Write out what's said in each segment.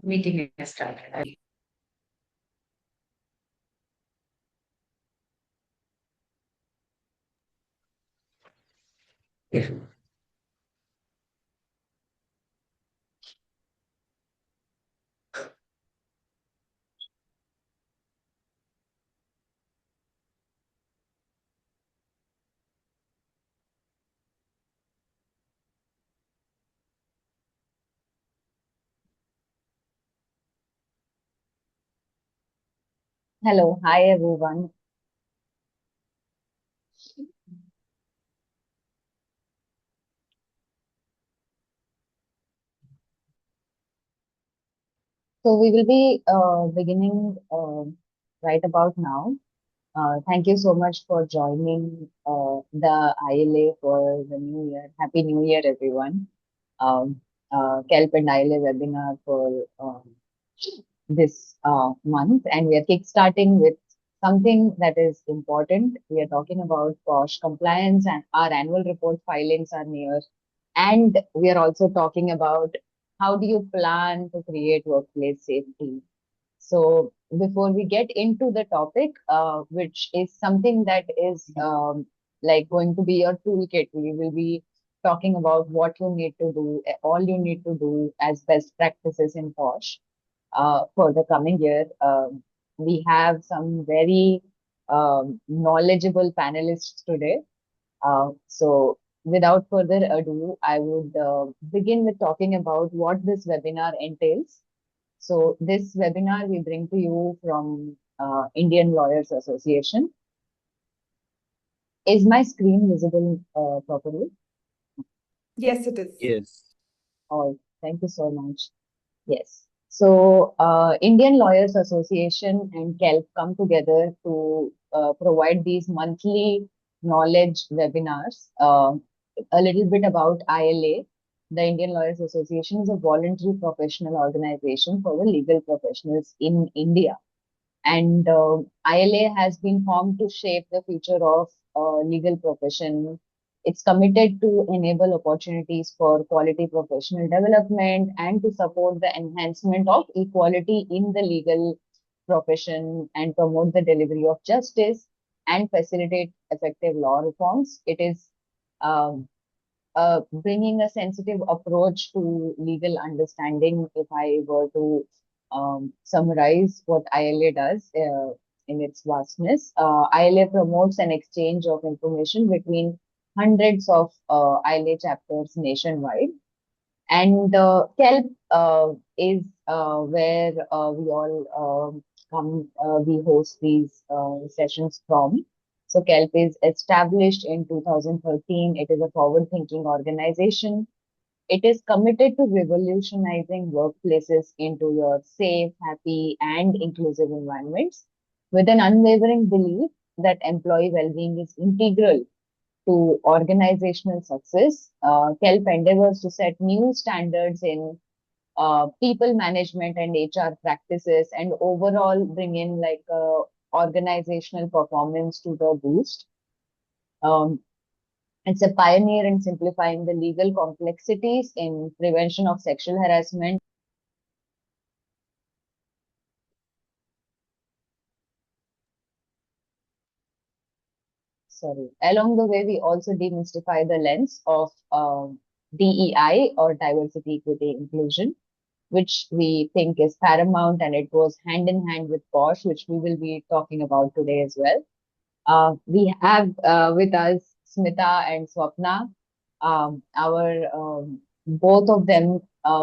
Meeting has started. Yes. Hello, hi everyone. So we will be beginning right about now. Thank you so much for joining the ILA for the new year. Happy New Year, everyone. Um, Kelp and ILA webinar for this month, and we are kickstarting with something that is important. We are talking about POSH compliance, and our annual report filings are near. And we are also talking about how do you plan to create workplace safety. So before we get into the topic, which is something that is like going to be your toolkit, we will be talking about what you need to do, all you need to do as best practices in POSH for the coming year. We have some very knowledgeable panelists today. So without further ado, I would begin with talking about what this webinar entails. So this webinar we bring to you from Indian Lawyers Association. Is my screen visible properly? Yes, it is. Yes. Oh, thank you so much. Yes. So Indian Lawyers Association and Kelp come together to provide these monthly knowledge webinars. A little bit about ILA. The Indian Lawyers Association is a voluntary professional organization for the legal professionals in India. And ILA has been formed to shape the future of legal profession. It's committed to enable opportunities for quality professional development and to support the enhancement of equality in the legal profession and promote the delivery of justice and facilitate effective law reforms. It is um, bringing a sensitive approach to legal understanding. If I were to summarize what ILA does in its vastness, ILA promotes an exchange of information between hundreds of ILA chapters nationwide. And Kelp is where we all we host these sessions from. So Kelp is established in 2013. It is a forward-thinking organization. It is committed to revolutionizing workplaces into your safe, happy, and inclusive environments with an unwavering belief that employee well-being is integral to organizational success. Kelp endeavors to set new standards in people management and HR practices and overall bring in like organizational performance to the boost. Um, it's a pioneer in simplifying the legal complexities in prevention of sexual harassment. Sorry. Along the way, we also demystify the lens of DEI or diversity, equity, inclusion, which we think is paramount, and it goes hand in hand with POSH, which we will be talking about today as well. We have with us Smita and Swapna. Our both of them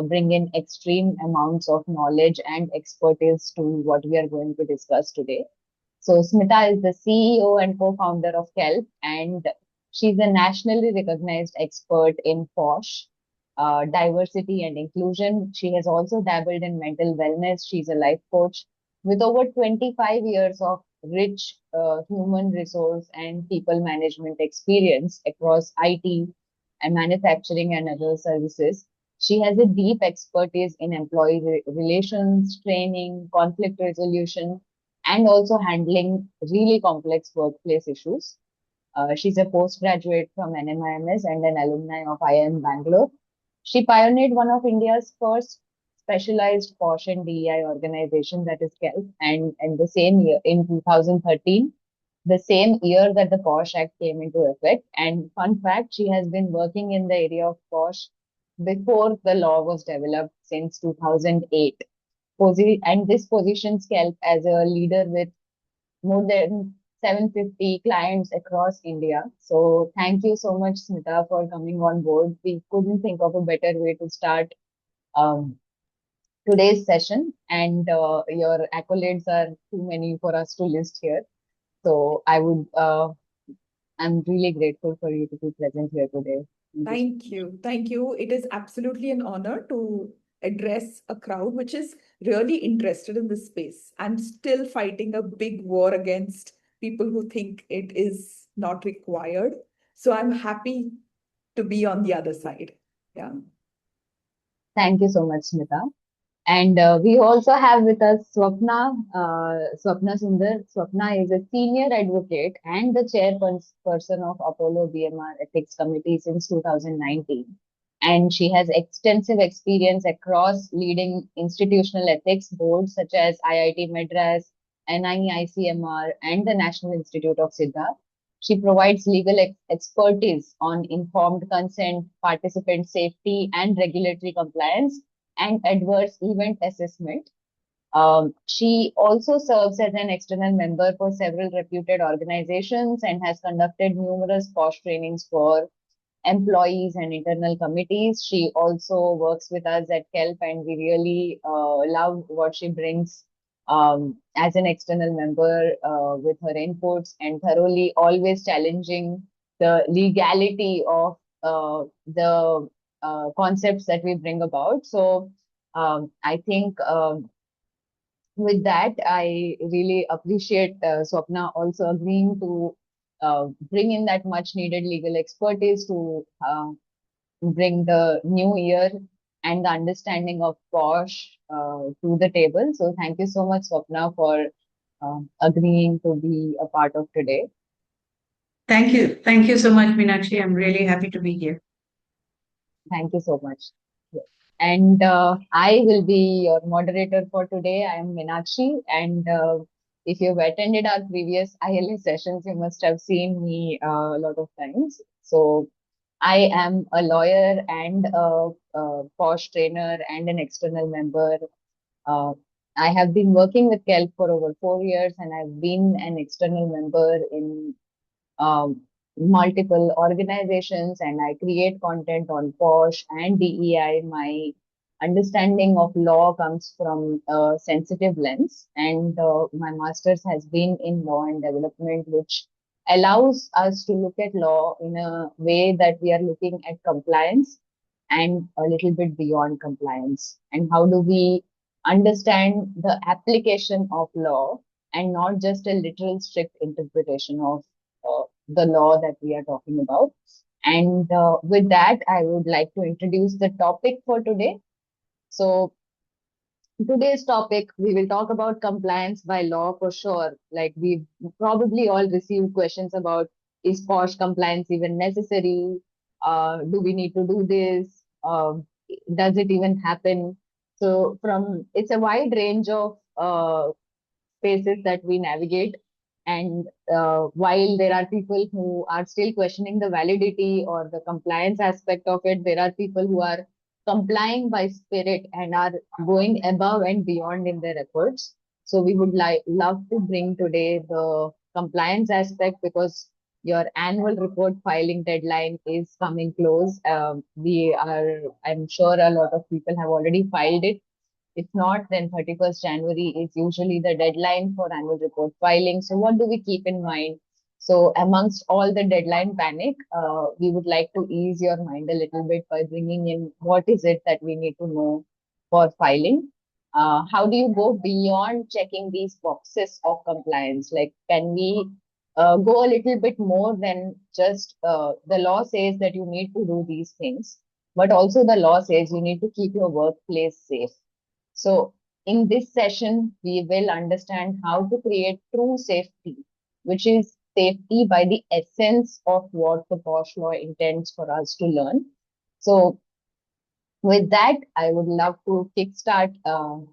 bring in extreme amounts of knowledge and expertise to what we are going to discuss today. So Smita is the CEO and co-founder of Kelp, and she's a nationally recognized expert in POSH, diversity and inclusion. She has also dabbled in mental wellness. She's a life coach with over 25 years of rich human resource and people management experience across IT and manufacturing and other services. She has a deep expertise in employee relations, training, conflict resolution, and also handling really complex workplace issues. She's a postgraduate from NMIMS and an alumni of IIM Bangalore. She pioneered one of India's first specialized POSH and DEI organization, that is Kelp, and the same year, in 2013, the same year that the POSH Act came into effect. And fun fact, she has been working in the area of POSH before the law was developed since 2008. And this positions Kelp as a leader with more than 750 clients across India. So thank you so much, Smita, for coming on board. We couldn't think of a better way to start um, today's session, and your accolades are too many for us to list here. So I'm really grateful for you to be present here today. Thank you. Thank you. Thank you. It is absolutely an honor to address a crowd which is really interested in this space and still fighting a big war against people who think it is not required. So I'm happy to be on the other side. Yeah. Thank you so much, Smita. And we also have with us Swapna Sundar. Swapna is a senior advocate and the chairperson of Apollo BMR Ethics Committee since 2019. And she has extensive experience across leading institutional ethics boards such as IIT Madras, NIICMR, and the National Institute of Siddha. She provides legal expertise on informed consent, participant safety, and regulatory compliance and adverse event assessment. She also serves as an external member for several reputed organizations and has conducted numerous POSH trainings for employees and internal committees. She also works with us at Kelp, and we really love what she brings as an external member with her inputs and thoroughly always challenging the legality of the concepts that we bring about. So I think with that, I really appreciate Swapna also agreeing to bring in that much needed legal expertise to bring the new year and the understanding of POSH to the table. So thank you so much, Swapna, for agreeing to be a part of today. Thank you. Thank you so much, Meenakshi. I'm really happy to be here. Thank you so much. Yes. And I will be your moderator for today. I am Meenakshi, and if you've attended our previous ILA sessions, you must have seen me a lot of times. So I am a lawyer and a POSH trainer and an external member. Uh, I have been working with KELP for over 4 years, and I've been an external member in um, multiple organizations, and I create content on POSH and DEI. My understanding of law comes from a sensitive lens, and my master's has been in law and development, which allows us to look at law in a way that we are looking at compliance and a little bit beyond compliance. And how do we understand the application of law and not just a literal strict interpretation of the law that we are talking about. And with that, I would like to introduce the topic for today. So, today's topic, we will talk about compliance by law for sure. Like we've probably all received questions about, is POSH compliance even necessary? Do we need to do this? Does it even happen? So it's a wide range of spaces that we navigate. And while there are people who are still questioning the validity or the compliance aspect of it, there are people who are complying by spirit and are going above and beyond in their efforts. So we would love to bring today the compliance aspect because your annual report filing deadline is coming close. I'm sure a lot of people have already filed it. If not, then 31st January is usually the deadline for annual report filing. So what do we keep in mind? So amongst all the deadline panic, we would like to ease your mind a little bit by bringing in what is it that we need to know for filing. How do you go beyond checking these boxes of compliance? Like, can we go a little bit more than just the law says that you need to do these things, but also the law says you need to keep your workplace safe. So, in this session, we will understand how to create true safety, which is safety by the essence of what the POSH law intends for us to learn. So, with that, I would love to kickstart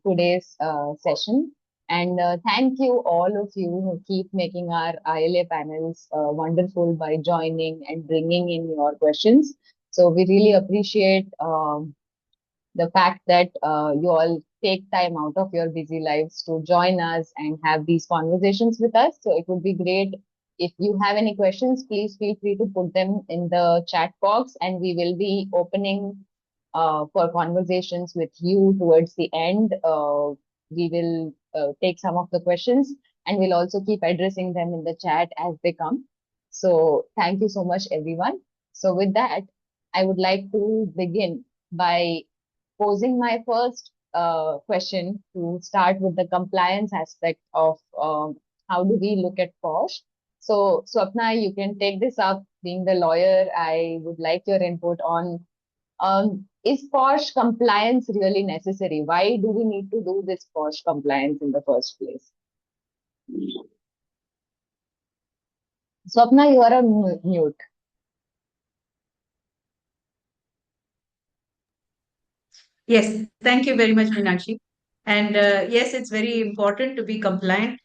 today's session. And thank you, all of you who keep making our ILA panels wonderful by joining and bringing in your questions. So we really appreciate the fact that you all take time out of your busy lives to join us and have these conversations with us. So it would be great if you have any questions, please feel free to put them in the chat box, and we will be opening for conversations with you towards the end. We will take some of the questions, and we'll also keep addressing them in the chat as they come. So thank you so much, everyone. So with that, I would like to begin by posing my first question to start with the compliance aspect of how do we look at POSH. So, Swapna, you can take this up. Being the lawyer, I would like your input on is POSH compliance really necessary? Why do we need to do this POSH compliance in the first place? Swapna, you are on mute. Yes, thank you very much, Meenakshi. And yes, it's very important to be compliant.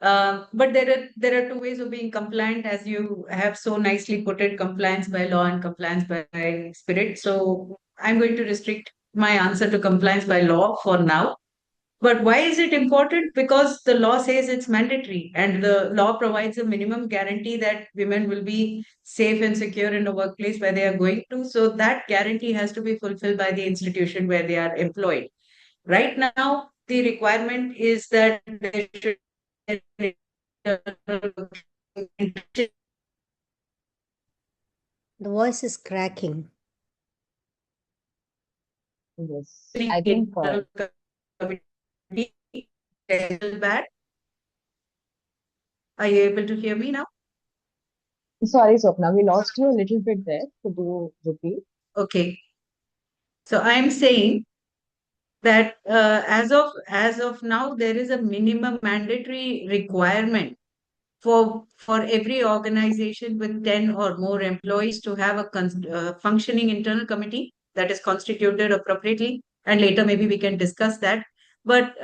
But there are two ways of being compliant, as you have so nicely put it: compliance by law and compliance by spirit. So I'm going to restrict my answer to compliance by law for now. But why is it important? Because the law says it's mandatory, and the law provides a minimum guarantee that women will be safe and secure in the workplace where they are going to. So that guarantee has to be fulfilled by the institution where they are employed. Right now, the requirement is that there should be The voice is cracking. Yes, I think. Bad. Are you able to hear me now? Sorry, Swapna, we lost you a little bit there. Could you repeat? Okay. So I'm saying that as of now, there is a minimum mandatory requirement for every organization with 10 or more employees to have a functioning internal committee that is constituted appropriately. And later, maybe we can discuss that. But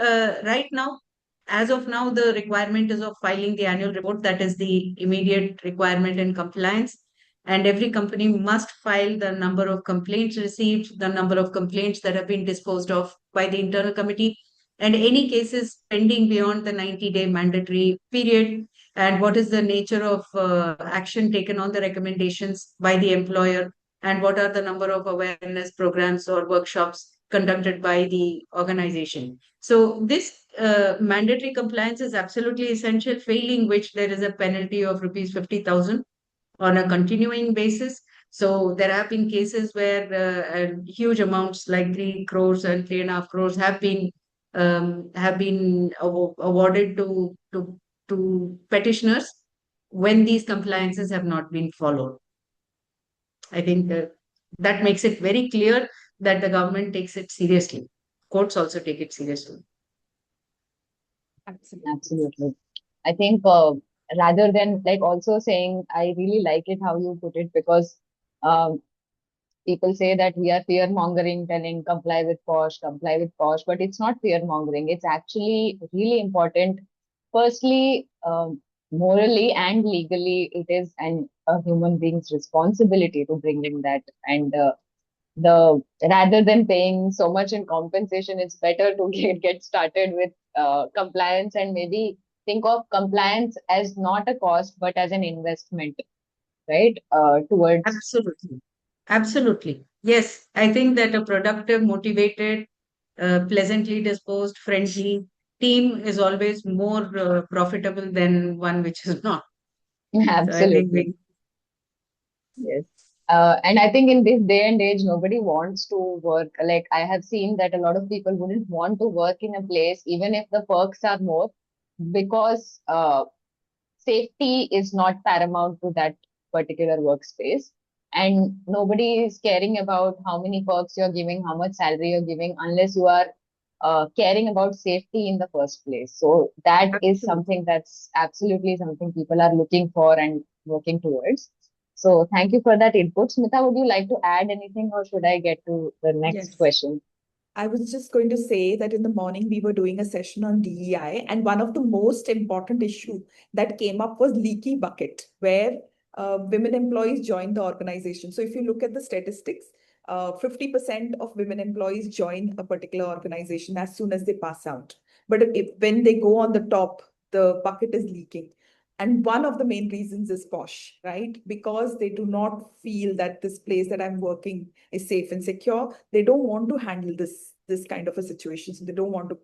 right now, as of now, the requirement is of filing the annual report. That is the immediate requirement in compliance. And every company must file the number of complaints received, the number of complaints that have been disposed of by the internal committee, and any cases pending beyond the 90-day mandatory period, and what is the nature of action taken on the recommendations by the employer, and what are the number of awareness programs or workshops conducted by the organization. So this mandatory compliance is absolutely essential, failing which there is a penalty of rupees 50,000 on a continuing basis. So there have been cases where huge amounts like 3 crores and 3.5 crores have been awarded to petitioners when these compliances have not been followed. I think that makes it very clear that the government takes it seriously. Courts also take it seriously. Absolutely. Absolutely. I think rather than like also saying, I really like it how you put it, because um, people say that we are fear mongering, telling comply with POSH, but it's not fear mongering. It's actually really important. Firstly, morally and legally, it is a human being's responsibility to bring in that. And the rather than paying so much in compensation, it's better to get started with compliance, and maybe think of compliance as not a cost but as an investment, right? Towards Absolutely. Absolutely. Yes, I think that a productive, motivated, pleasantly disposed, friendly team is always more profitable than one which is not. So I think absolutely. Yes. And I think in this day and age, nobody wants to work. Like, I have seen that a lot of people wouldn't want to work in a place, even if the perks are more, because safety is not paramount to that particular workspace. And nobody is caring about how many perks you're giving, how much salary you're giving, unless you are caring about safety in the first place. So that is absolutely. something that's absolutely something people are looking for and working towards. So thank you for that input. Smita, would you like to add anything or should I get to the next Yes. question? I was just going to say that in the morning we were doing a session on DEI, and one of the most important issue that came up was leaky bucket, where women employees joined the organization. So if you look at the statistics, 50% of women employees join a particular organization as soon as they pass out. But when they go on the top, the bucket is leaking. And one of the main reasons is POSH, right? Because they do not feel that this place that I'm working is safe and secure. They don't want to handle this kind of a situation, so they don't want to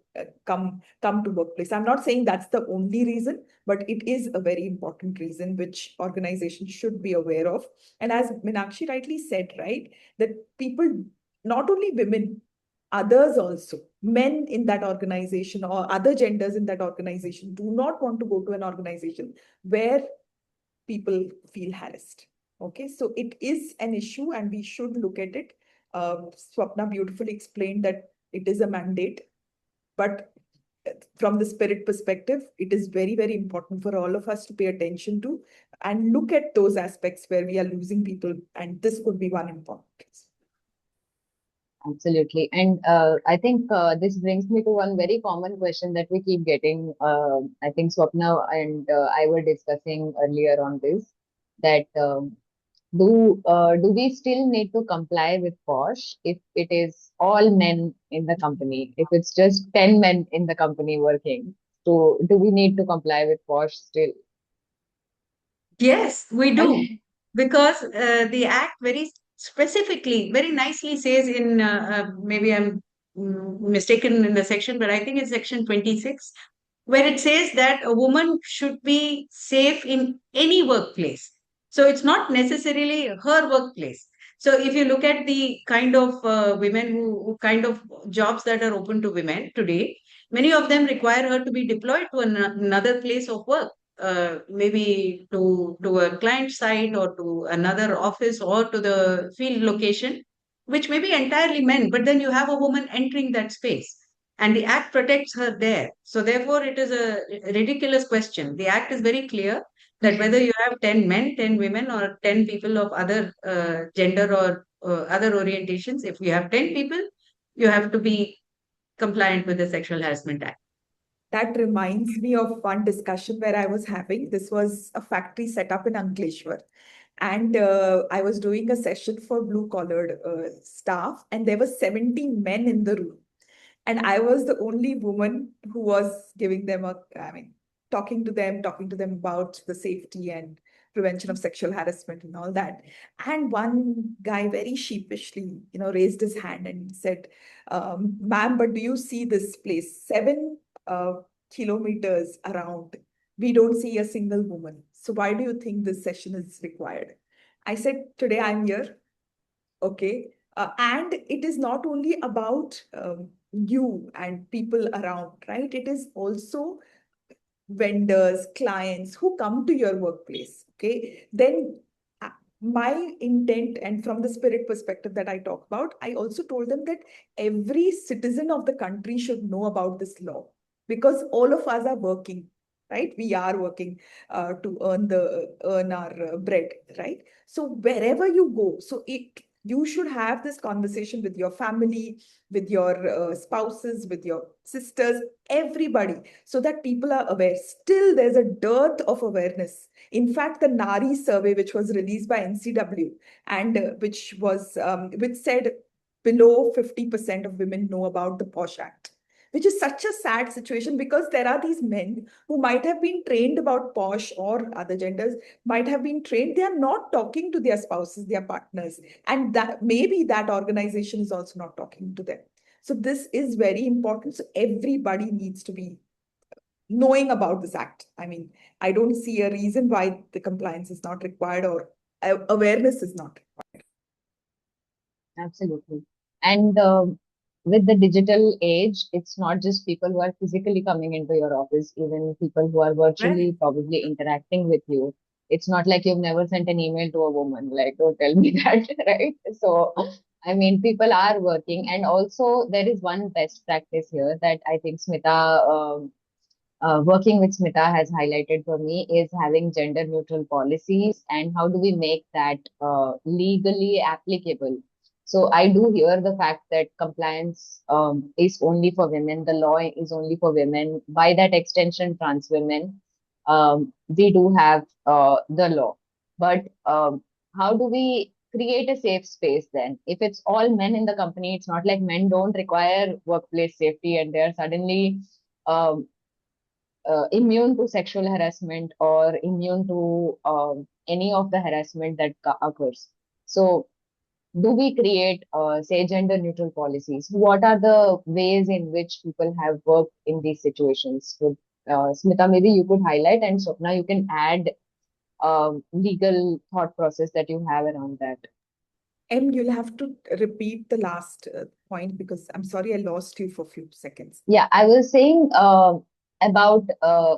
come to workplace. I'm not saying that's the only reason, but it is a very important reason which organizations should be aware of. And as Meenakshi rightly said, right, that people, not only women, others also, men in that organization or other genders in that organization, do not want to go to an organization where people feel harassed. Okay, so it is an issue and we should look at it. Swapna beautifully explained that it is a mandate, but from the spirit perspective, it is very, very important for all of us to pay attention to and look at those aspects where we are losing people. And this could be one important case. Absolutely. And I think this brings me to one very common question that we keep getting. I think Swapna and I were discussing earlier on this, that do we still need to comply with POSH if it is all men in the company? If it's just 10 men in the company working, so do we need to comply with POSH still? Yes, we do, And because the Act very specifically, very nicely says in, maybe I'm mistaken in the section, but I think it's section 26, where it says that a woman should be safe in any workplace. So it's not necessarily her workplace. So if you look at the kind of women who kind of jobs that are open to women today, many of them require her to be deployed to another place of work, maybe to a client site or to another office or to the field location, which may be entirely men, but then you have a woman entering that space and the act protects her there. So therefore, it is a ridiculous question. The act is very clear that whether you have 10 men, 10 women, or 10 people of other gender or other orientations, if you have 10 people, you have to be compliant with the Sexual Harassment Act. That reminds me of one discussion where I was having. This was a factory set up in Ankleshwar. And I was doing a session for blue collared staff, and there were 70 men in the room. And I was the only woman who was giving them talking to them about the safety and prevention of sexual harassment and all that. And one guy very sheepishly, raised his hand and said, ma'am, but do you see this place? 7 kilometers around, we don't see a single woman. So why do you think this session is required? I said, today I'm here. Okay. And it is not only about you and people around, right? It is also vendors, clients who come to your workplace. Okay. Then uh, my intent, and from the spirit perspective that I talk about, I also told them that every citizen of the country should know about this law, because all of us are working, right? We are working to earn our bread, right? So wherever you go, you should have this conversation with your family, with your spouses, with your sisters, everybody, so that people are aware. Still, there's a dearth of awareness. In fact, the Nari survey, which was released by NCW, and which said below 50% of women know about the POSH Act, which is such a sad situation, because there are these men who might have been trained about POSH, or other genders might have been trained. They are not talking to their spouses, their partners, and that maybe that organization is also not talking to them. So this is very important. So everybody needs to be knowing about this act. I mean, I don't see a reason why the compliance is not required, or awareness is not required. absolutely. And with the digital age, it's not just people who are physically coming into your office, even people who are Right. virtually probably interacting with you. It's not like you've never sent an email to a woman, like, don't tell me that, right? So, I mean, people are working. And also, there is one best practice here that I think Smita working with Smita has highlighted for me is having gender neutral policies and how do we make that legally applicable. So I do hear the fact that compliance is only for women, the law is only for women. By that extension, trans women, we do have the law. But how do we create a safe space then? If it's all men in the company, it's not like men don't require workplace safety and they're suddenly um, immune to sexual harassment or immune to any of the harassment that occurs. So, do we create, say, gender neutral policies? What are the ways in which people have worked in these situations? With Smita, maybe you could highlight, and Swapna, you can add legal thought process that you have around that. You'll have to repeat the last point because I'm sorry I lost you for a few seconds. Yeah, I was saying about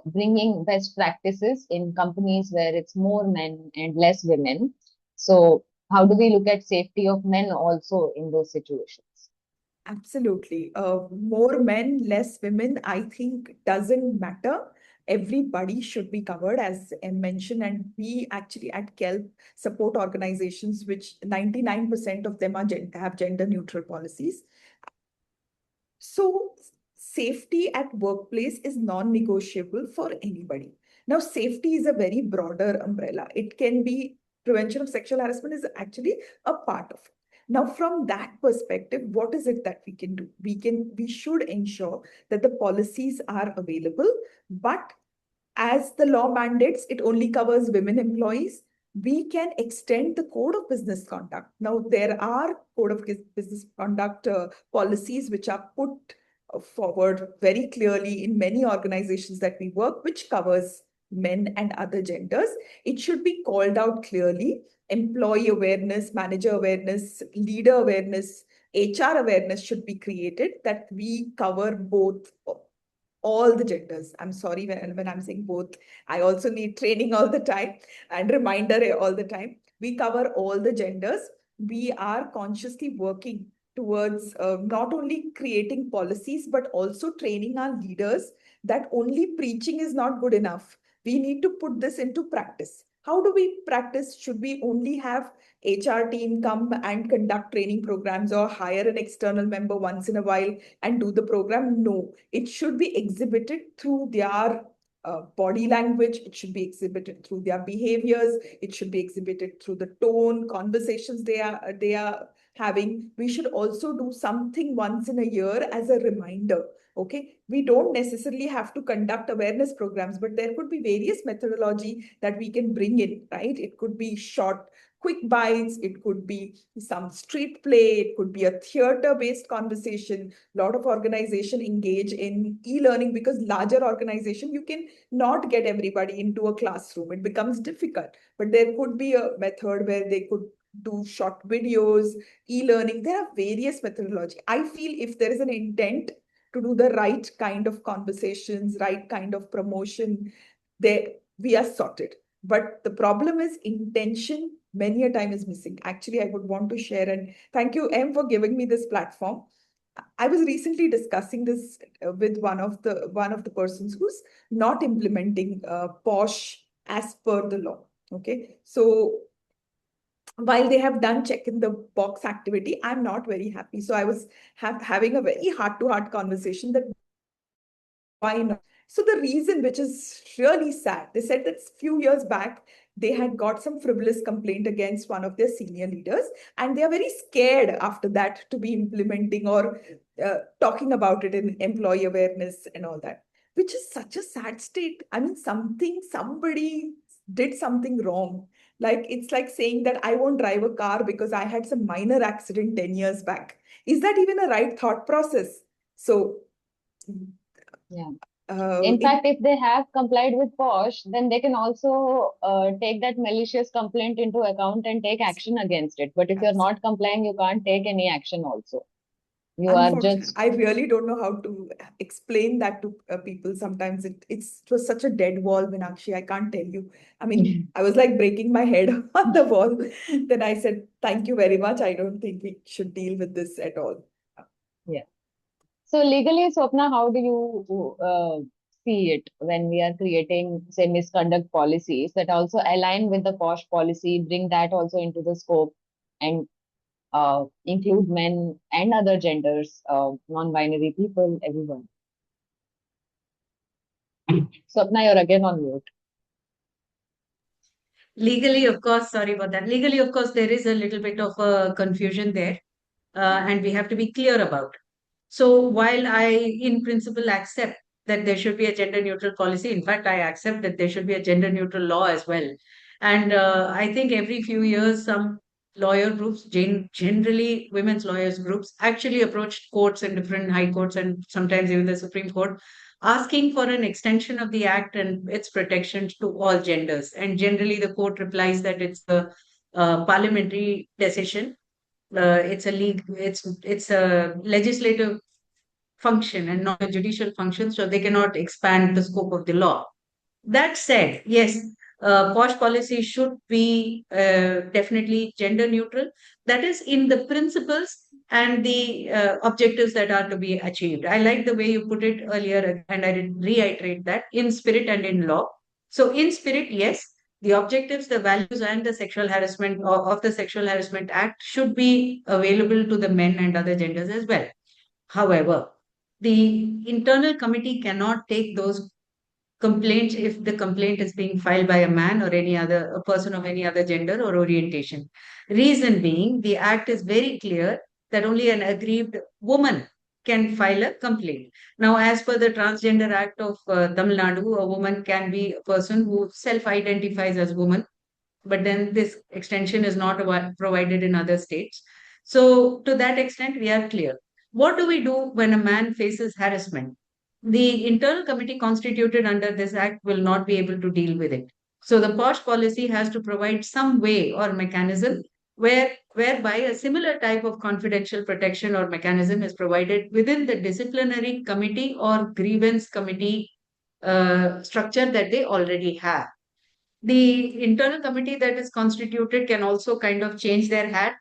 bringing best practices in companies where it's more men and less women. So, how do we look at safety of men also in those situations? Absolutely. More men, less women, I think doesn't matter. Everybody should be covered, as M mentioned, and we actually at Kelp support organizations which 99% of them are have gender neutral policies. So safety at workplace is non-negotiable for anybody. Now, safety is a very broader umbrella. It can be prevention of sexual harassment is actually a part of it. Now, from that perspective, what is it that we can do? We should ensure that the policies are available, but as the law mandates, it only covers women employees. We can extend the code of business conduct. Now, there are code of business conduct policies which are put forward very clearly in many organizations that we work, which covers men and other genders. It should be called out clearly. Employee awareness, manager awareness, leader awareness, HR awareness should be created that we cover both all the genders. I'm sorry when I'm saying both. I also need training all the time and reminder all the time. We cover all the genders. We are consciously working towards not only creating policies, but also training our leaders that only preaching is not good enough. We need to put this into practice. How do we practice? Should we only have HR team come and conduct training programs or hire an external member once in a while and do the program? No, it should be exhibited through their body language. It should be exhibited through their behaviors. It should be exhibited through the tone, conversations they are having. We should also do something once in a year as a reminder. Okay, we don't necessarily have to conduct awareness programs, but there could be various methodology that we can bring in, right? It could be short quick bites, it could be some street play, it could be a theater based conversation. A lot of organization engage in e-learning because larger organization you can not get everybody into a classroom, it becomes difficult, but there could be a method where they could do short videos, e-learning. There are various methodology. I feel if there is an intent to do the right kind of conversations, right kind of promotion, there we are sorted. But the problem is intention many a time is missing. Actually, I would want to share, and thank you, M, for giving me this platform. I was recently discussing this with one of the persons who's not implementing POSH as per the law. Okay, so while they have done check in the box activity, I'm not very happy. So I was having a very heart to heart conversation that why not? So the reason, which is really sad, they said that few years back, they had got some frivolous complaint against one of their senior leaders, and they are very scared after that to be implementing or talking about it in employee awareness and all that, which is such a sad state. I mean, somebody did something wrong. Like it's like saying that I won't drive a car because I had some minor accident 10 years back. Is that even a right thought process? So Yeah. uh, In it fact, if they have complied with POSH, then they can also take that malicious complaint into account and take action against it. But if you're not complying, you can't take any action also. You are unfortunately, just, I really don't know how to explain that to people. Sometimes it was such a dead wall, Meenakshi. I can't tell you. I mean, I was like breaking my head on the wall. Then I said, "Thank you very much. I don't think we should deal with this at all." yeah. So legally, Swapna, how do you see it when we are creating, say, misconduct policies that also align with the POSH policy, bring that also into the scope, and include men and other genders, non-binary people, everyone. Swapna, you're again on mute. Legally, of course, sorry about that. Legally, of course, there is a little bit of a confusion there, and we have to be clear about. So while I, in principle, accept that there should be a gender neutral policy, in fact, I accept that there should be a gender neutral law as well. And I think every few years, some lawyer groups, generally women's lawyers groups, actually approached courts and different high courts and sometimes even the Supreme Court, asking for an extension of the act and its protections to all genders. And generally, the court replies that it's a parliamentary decision, it's a legislative function and not a judicial function, so they cannot expand the scope of the law. That said, yes, POSH policy should be definitely gender neutral. That is in the principles and the objectives that are to be achieved. I like the way you put it earlier, and I did reiterate that in spirit and in law. So, in spirit, yes, the objectives, the values, and the sexual harassment of the Sexual Harassment Act should be available to the men and other genders as well. However, the internal committee cannot take those complaints if the complaint is being filed by a man or any other a person of any other gender or orientation. Reason being, the act is very clear that only an aggrieved woman can file a complaint. Now, as per the Transgender Act of Tamil Nadu, a woman can be a person who self-identifies as woman, but then this extension is not provided in other states. So, to that extent, we are clear. What do we do when a man faces harassment? The internal committee constituted under this act will not be able to deal with it. So, the POSH policy has to provide some way or mechanism whereby a similar type of confidential protection or mechanism is provided within the disciplinary committee or grievance committee structure that they already have. The internal committee that is constituted can also kind of change their hat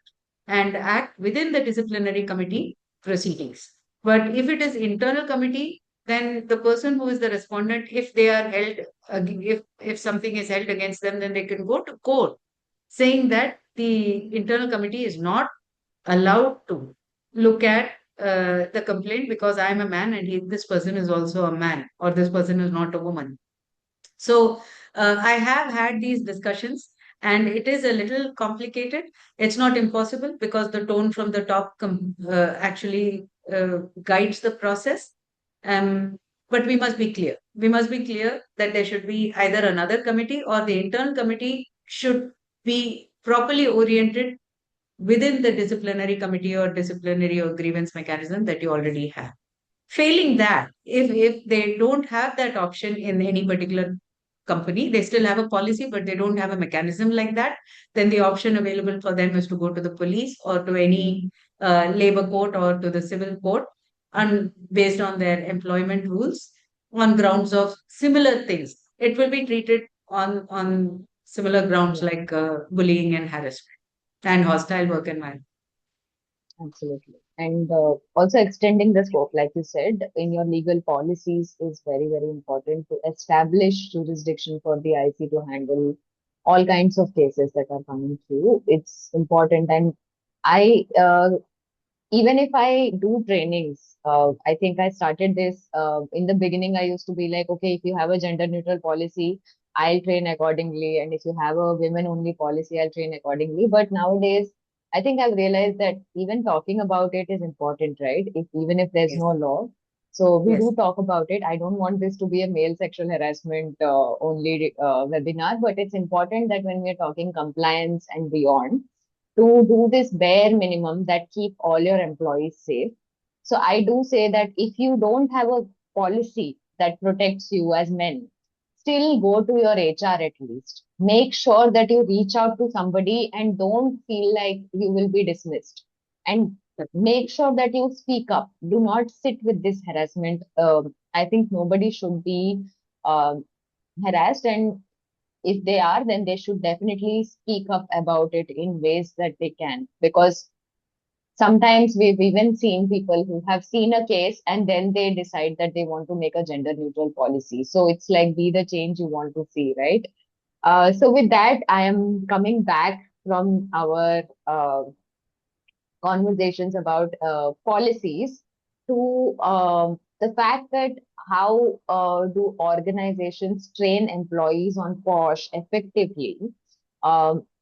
and act within the disciplinary committee proceedings. But if it is internal committee, then the person who is the respondent, if they are held, if something is held against them, then they can go to court, saying that the internal committee is not allowed to look at the complaint because I am a man and this person is also a man or this person is not a woman. So I have had these discussions, and it is a little complicated. It's not impossible because the tone from the top actually guides the process. Um, but we must be clear. We must be clear that there should be either another committee or the internal committee should be properly oriented within the disciplinary committee or disciplinary or grievance mechanism that you already have. Failing that, if they don't have that option in any particular company, they still have a policy, but they don't have a mechanism like that, then the option available for them is to go to the police or to any labor court or to the civil court and based on their employment rules on grounds of similar things. It will be treated on similar grounds Yeah, like bullying and harassment and hostile work environment. absolutely. And also extending the scope, like you said, in your legal policies is very, very important to establish jurisdiction for the IC to handle all kinds of cases that are coming through. It's important. And I even if I do trainings, I think I started this in the beginning. I used to be like, okay, if you have a gender neutral policy, I'll train accordingly. And if you have a women only policy, I'll train accordingly. But nowadays, I think I've realized that even talking about it is important, right? Even if there's Yes. no law. So we Yes. do talk about it. I don't want this to be a male sexual harassment only webinar, but it's important that when we're talking compliance and beyond, to do this bare minimum that keep all your employees safe. So I do say that if you don't have a policy that protects you as men, still go to your HR at least. Make sure that you reach out to somebody and don't feel like you will be dismissed. And make sure that you speak up. Do not sit with this harassment. I think nobody should be um, harassed, and if they are, then they should definitely speak up about it in ways that they can. Because Sometimes we've even seen people who have seen a case and then they decide that they want to make a gender neutral policy. So it's like be the change you want to see, right? So with that, I am coming back from our conversations about policies to the fact that how do organizations train employees on POSH effectively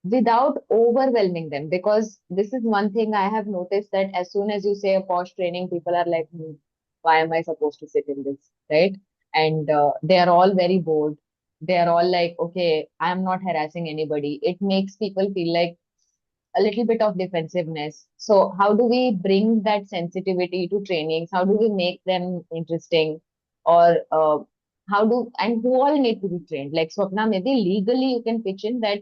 without overwhelming them? Because this is one thing I have noticed, that as soon as you say a POSH training, people are like, why am I supposed to sit in this? Right? And they are all very bored. They are all like, okay, I'm not harassing anybody. It makes people feel like a little bit of defensiveness. So how do we bring that sensitivity to trainings? How do we make them interesting? Or and who all need to be trained? Like Swapna, maybe legally you can pitch in that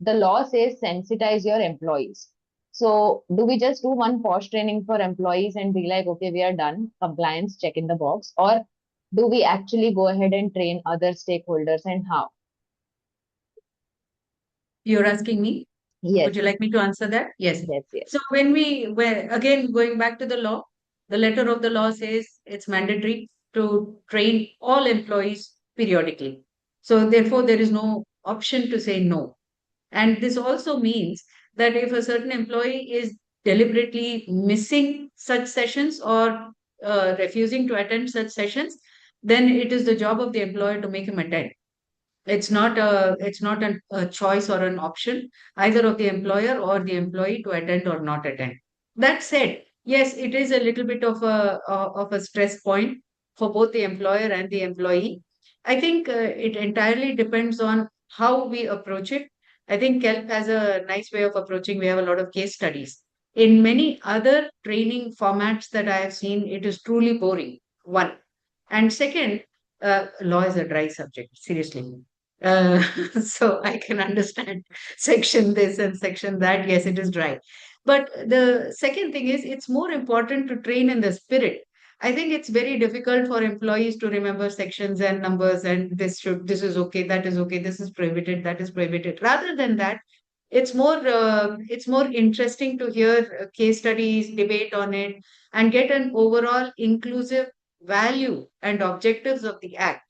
the law says sensitize your employees. So do we just do one POSH training for employees and be like, okay, we are done, compliance, check in the box? Or do we actually go ahead and train other stakeholders, and how? You're asking me? Would Yes, you like me to answer that? Yes. yes, yes. So when were again going back to the law, the letter of the law says it's mandatory to train all employees periodically. So therefore, there is no option to say no. And this also means that if a certain employee is deliberately missing such sessions or refusing to attend such sessions, then it is the job of the employer to make him attend. It's not a choice or an option either of the employer or the employee to attend or not attend. That said, yes, it is a little bit of a stress point for both the employer and the employee. I think it entirely depends on how we approach it. I think Kelp has a nice way of approaching. We have a lot of case studies. In many other training formats that I have seen, it is truly boring. One. And second, law is a dry subject, seriously. Uh, so I can understand section this and section that. Yes, it is dry. But the second thing is, it's more important to train in the spirit. I think it's very difficult for employees to remember sections and numbers and this is okay, that is okay, this is prohibited, that is prohibited. Rather than that, it's more interesting to hear case studies, debate on it, and get an overall inclusive value and objectives of the act.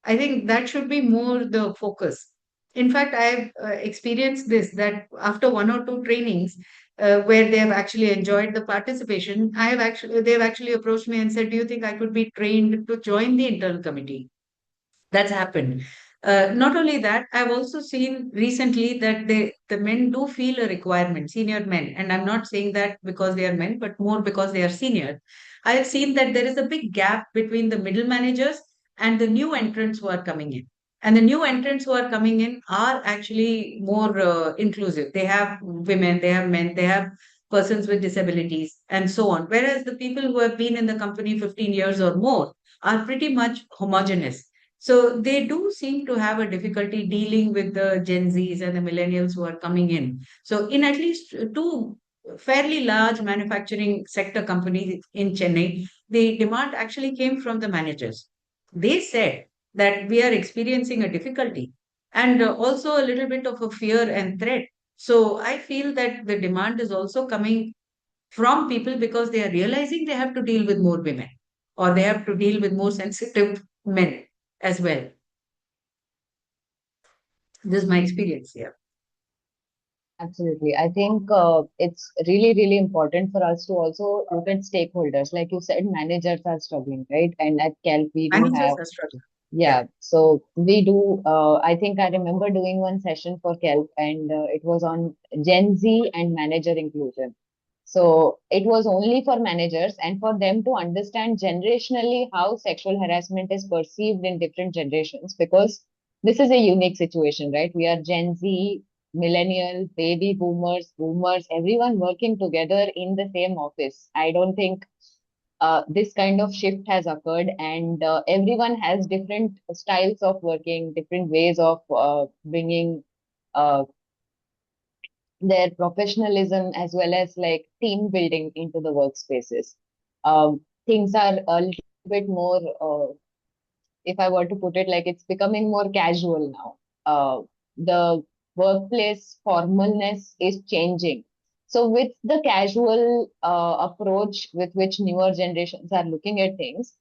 I think that should be more the focus. In fact, I've experienced this that after one or two trainings where they have actually enjoyed the participation, they've actually approached me and said, "Do you think I could be trained to join the internal committee?" That's happened. Not only that, I've also seen recently that the men do feel a requirement, senior men, and I'm not saying that because they are men, but more because they are senior. I have seen that there is a big gap between the middle managers and the new entrants who are coming in. And the new entrants who are coming in are actually more inclusive. They have women, they have men, they have persons with disabilities, and so on. Whereas the people who have been in the company 15 years or more are pretty much homogeneous, so they do seem to have a difficulty dealing with the Gen Zs and the millennials who are coming in. So in at least two fairly large manufacturing sector companies in Chennai, the demand actually came from the managers. They said that we are experiencing a difficulty and also a little bit of a fear and threat. So I feel that the demand is also coming from people because they are realizing they have to deal with more women or they have to deal with more sensitive men as well. This is my experience here. Absolutely. I think it's really, really important for us to also look at stakeholders. Like you said, managers are struggling, right? And at Kelp, we do Managers have, are struggling. Yeah. yeah, so we do, I think I remember doing one session for Kelp, and it was on Gen Z and manager inclusion. So it was only for managers and for them to understand generationally how sexual harassment is perceived in different generations, because this is a unique situation, right? We are Gen Z, millennials, baby boomers, boomers, everyone working together in the same office. I don't think this kind of shift has occurred, and everyone has different styles of working, different ways of bringing uh, their professionalism as well as like team building into the workspaces. Things are a little bit more, if I were to put it, like it's becoming more casual now. The workplace formalness is changing. So with the casual approach with which newer generations are looking at things,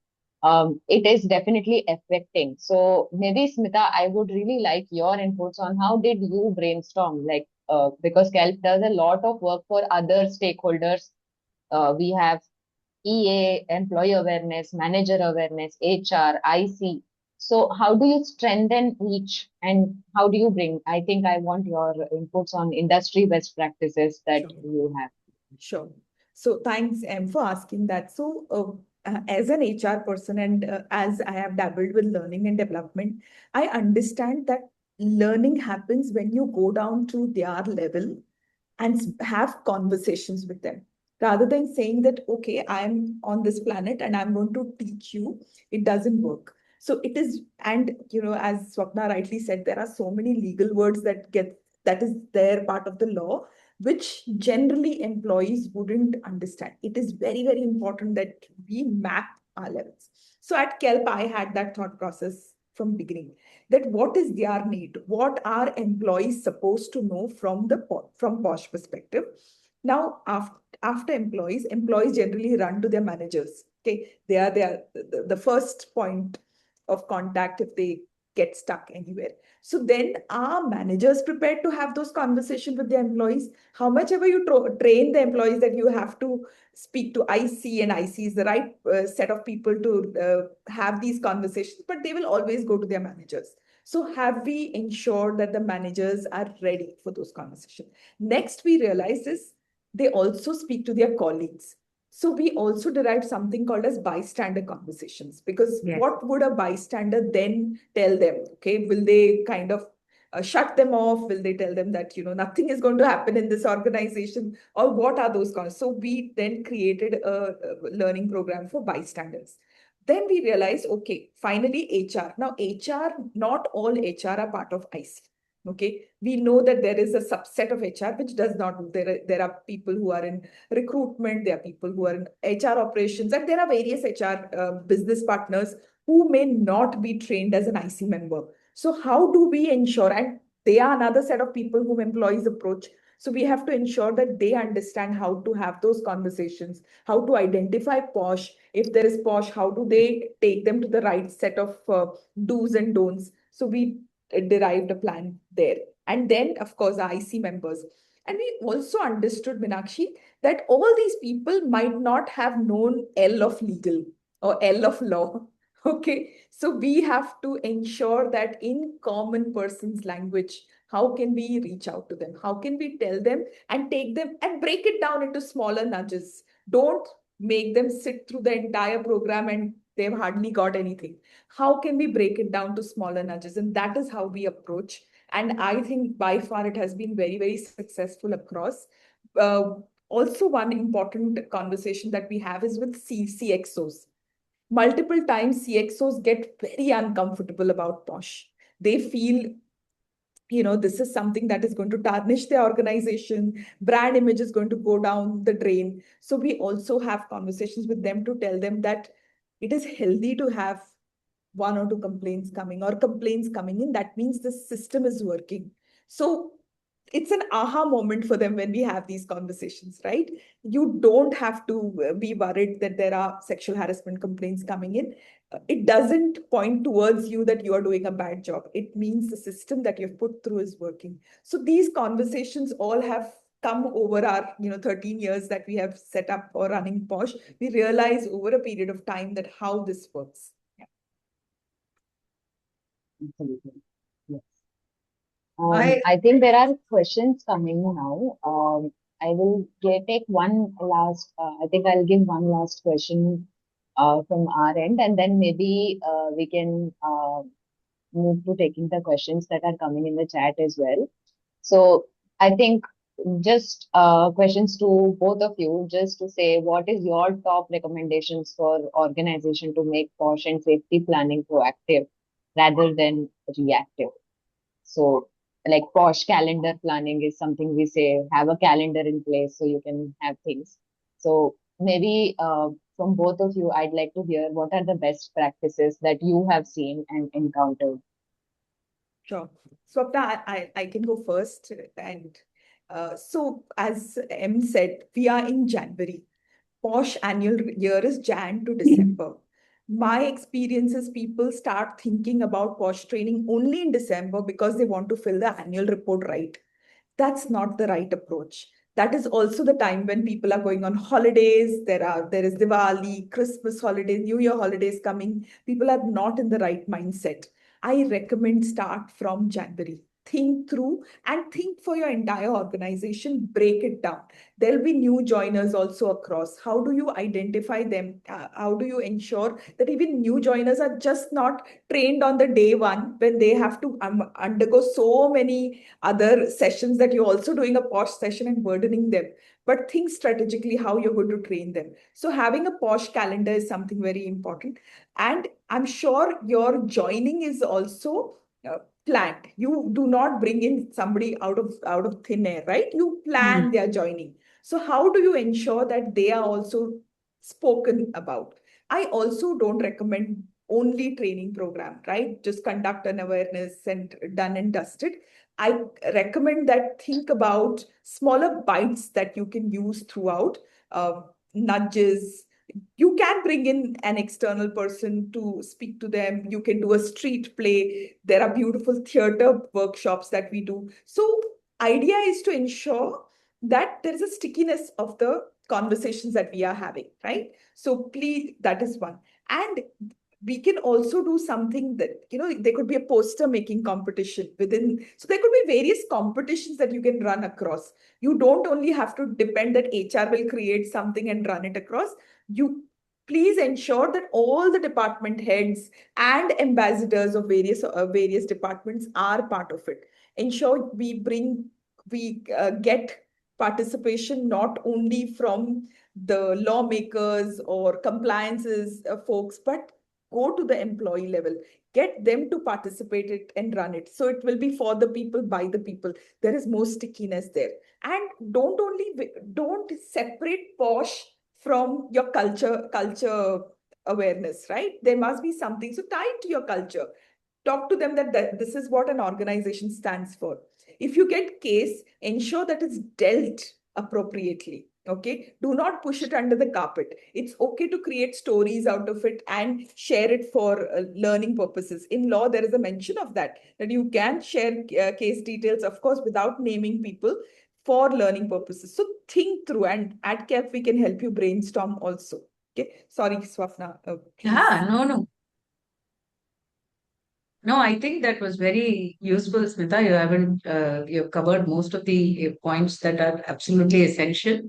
it is definitely affecting. So maybe Smita, I would really like your inputs on how did you brainstorm? Like, because Kelp does a lot of work for other stakeholders. We have EA, employee awareness, manager awareness, HR, IC. So how do you strengthen each and how do you bring? I think I want your inputs on industry best practices that Sure. you have. Sure. So thanks, Em, for asking that. So, as an HR person and as I have dabbled with learning and development, I understand that learning happens when you go down to their level and have conversations with them rather than saying that, okay, I'm on this planet and I'm going to teach you. It doesn't work. So it is, and as Swapna rightly said, there are so many legal words that is their part of the law, which generally employees wouldn't understand. It is very, very important that we map our levels. So at Kelp, I had that thought process from beginning, that what is their need, what are employees supposed to know from from POSH perspective. Now after employees generally run to their managers. Okay, they are the first point of contact if they get stuck anywhere. So then are managers prepared to have those conversations with their employees? How much ever you train the employees that you have to speak to IC, and IC is the right set of people to have these conversations, but they will always go to their managers. So have we ensured that the managers are ready for those conversations? Next, we realize is they also speak to their colleagues. So we also derived something called as bystander conversations, because Yes. what would a bystander then tell them? Okay, will they kind of shut them off? Will they tell them that nothing is going to happen in this organization, or what are those conversations? So we then created a learning program for bystanders. Then we realized, okay, finally HR. Now HR, not all HR are part of IC. Okay, we know that there is a subset of HR which does not do. There are people who are in recruitment, there are people who are in HR operations, and there are various HR business partners who may not be trained as an IC member. So how do we ensure? And they are another set of people whom employees approach. So we have to ensure that they understand how to have those conversations, how to identify POSH. If there is POSH, how do they take them to the right set of do's and don'ts? So we derived a plan there. And then, of course, the IC members. And we also understood, Minakshi, that all these people might not have known L of legal or L of law. Okay, so we have to ensure that in common person's language, how can we reach out to them? How can we tell them and take them and break it down into smaller nudges? Don't make them sit through the entire program and they've hardly got anything. How can we break it down to smaller nudges? And that is how we approach. And I think by far it has been very, very successful across. Uh, Also, one important conversation that we have is with CXOs. Multiple times, CXOs get very uncomfortable about POSH. They feel, this is something that is going to tarnish their organization. Brand image is going to go down the drain. So we also have conversations with them to tell them that it is healthy to have one or two complaints coming or complaints coming in. That means the system is working. So it's an aha moment for them when we have these conversations, right? You don't have to be worried that there are sexual harassment complaints coming in. It doesn't point towards you that you are doing a bad job. It means the system that you've put through is working. So these conversations all have come over our 13 years that we have set up or running POSH. We realize over a period of time that how this works. Absolutely. Yes. I I think there are questions coming now. I will take one last, I think I'll give one last question from our end, and then maybe we can move to taking the questions that are coming in the chat as well. So I think just questions to both of you, just to say what is your top recommendations for organization to make POSH and safety planning proactive rather than reactive? So like POSH calendar planning is something we say have a calendar in place so you can have things. So maybe from both of you, I'd like to hear what are the best practices that you have seen and encountered. Sure. Swapna, I can go first. And So as M said, we are in January. POSH annual year is Jan to December. My experience is people start thinking about POSH training only in December because they want to fill the annual report right. That's not the right approach. That is also the time when people are going on holidays. There is Diwali, Christmas holidays, New Year holidays coming. People are not in the right mindset. I recommend start from January. Think through and think for your entire organization, break it down. There'll be new joiners also across. How do you identify them? How do you ensure that even new joiners are just not trained on the day one when they have to undergo so many other sessions that you're also doing a POSH session and burdening them? But think strategically how you're going to train them. So having a POSH calendar is something very important. And I'm sure your joining is also planned. You do not bring in somebody out of thin air, right? You plan their joining. So how do you ensure that they are also spoken about? I also don't recommend only training program, right? Just conduct an awareness and done and dusted. I recommend that think about smaller bites that you can use throughout, nudges. You can bring in an external person to speak to them. You can do a street play. There are beautiful theater workshops that we do. So idea is to ensure that there is a stickiness of the conversations that we are having, right? So please, that is one. And we can also do something that, there could be a poster making competition within. So there could be various competitions that you can run across. You don't only have to depend that HR will create something and run it across. You please ensure that all the department heads and ambassadors of various departments are part of it. Ensure we get participation not only from the lawmakers or compliances folks, but go to the employee level, get them to participate it and run it. So it will be for the people, by the people. There is more stickiness there. And don't separate POSH from your culture awareness, right? There must be something. So tie it to your culture. Talk to them that this is what an organization stands for. If you get case, ensure that it's dealt appropriately. Okay, do not push it under the carpet. It's okay to create stories out of it and share it for learning purposes. In law, there is a mention of that you can share case details, of course, without naming people, for learning purposes. So think through, and at Kelp we can help you brainstorm also. Okay, sorry, Swapna, please. Yeah, no, no. No, I think that was very useful, Smita. You've covered most of the points that are absolutely essential.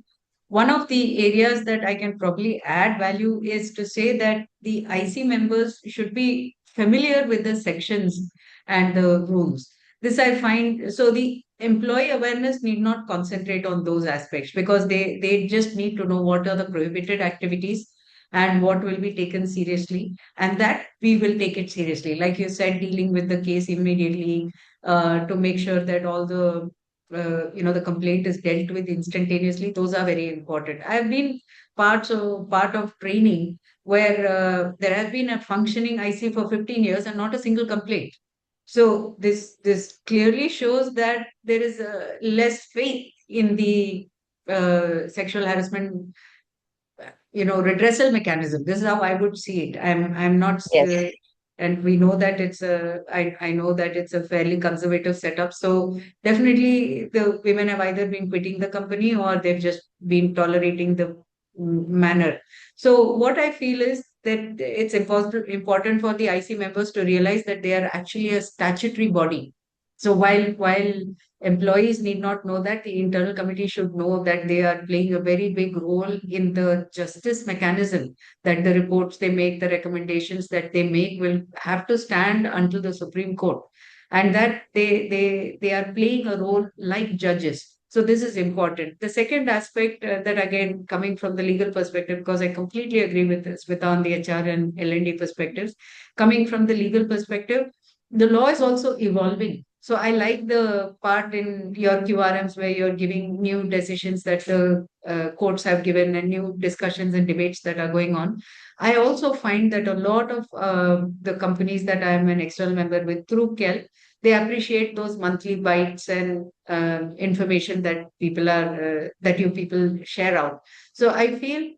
One of the areas that I can probably add value is to say that the IC members should be familiar with the sections and the rules. This I find, so the employee awareness need not concentrate on those aspects because they just need to know what are the prohibited activities and what will be taken seriously, and that we will take it seriously. Like you said, dealing with the case immediately, to make sure that all the the complaint is dealt with instantaneously. Those are very important. I have been part of training where there has been a functioning IC for 15 years and not a single complaint. So this clearly shows that there is less faith in the sexual harassment redressal mechanism. This is how I would see it. I'm not Yes. and we know that I know that it's a fairly conservative setup. So definitely the women have either been quitting the company or they've just been tolerating the manner. So what I feel is that it's important for the IC members to realize that they are actually a statutory body. So while employees need not know that, the internal committee should know that they are playing a very big role in the justice mechanism, that the reports they make, the recommendations that they make will have to stand until the Supreme Court, and that they are playing a role like judges. So this is important. The second aspect, that again coming from the legal perspective, because I completely agree with this, with on the HR and L&D perspectives, coming from the legal perspective, the law is also evolving. So I like the part in your QRMs where you're giving new decisions that the courts have given and new discussions and debates that are going on. I also find that a lot of the companies that I'm an external member with through KELP, They appreciate those monthly bites and information that that you people share out. So I feel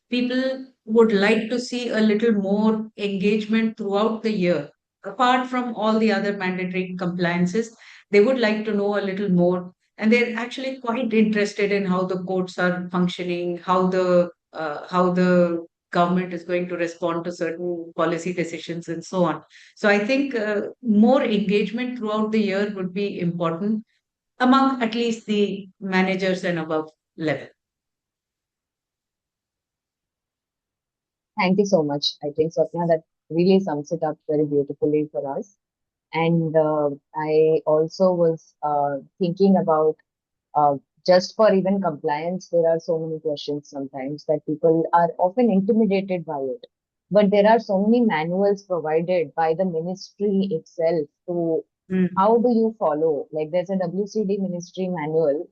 people would like to see a little more engagement throughout the year. Apart from all the other mandatory compliances, they would like to know a little more. And they're actually quite interested in how the courts are functioning, how the government is going to respond to certain policy decisions and so on. So I think more engagement throughout the year would be important among at least the managers and above level. Thank you so much. I think, Swapna, that really sums it up very beautifully for us. And I also was thinking about uh, just for even compliance, there are so many questions sometimes that people are often intimidated by it. But there are so many manuals provided by the ministry itself to Mm. how do you follow? Like there's a WCD ministry manual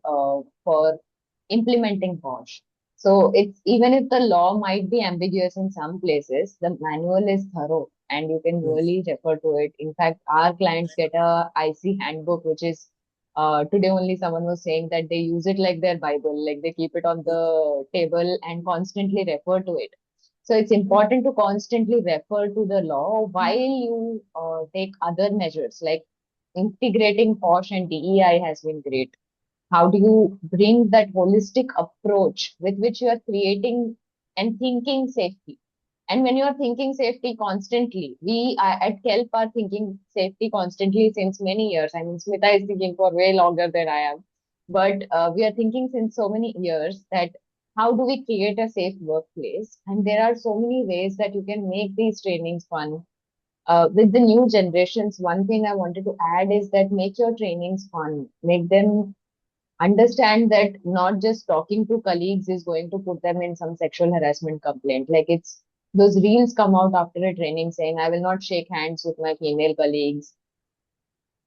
for implementing POSH. So it's even if the law might be ambiguous in some places, the manual is thorough and you can Yes. really refer to it. In fact, our clients get a IC handbook, which is today only someone was saying that they use it like their Bible, like they keep it on the table and constantly refer to it. So it's important to constantly refer to the law while you take other measures like integrating POSH and DEI has been great. How do you bring that holistic approach with which you are creating and thinking safety? And when you are thinking safety constantly, we at Kelp are thinking safety constantly since many years. I mean, Smita is thinking for way longer than I am. But we are thinking since so many years that how do we create a safe workplace? And there are so many ways that you can make these trainings fun. With the new generations, one thing I wanted to add is that make your trainings fun, make them understand that not just talking to colleagues is going to put them in some sexual harassment complaint. Like it's those reels come out after a training saying, I will not shake hands with my female colleagues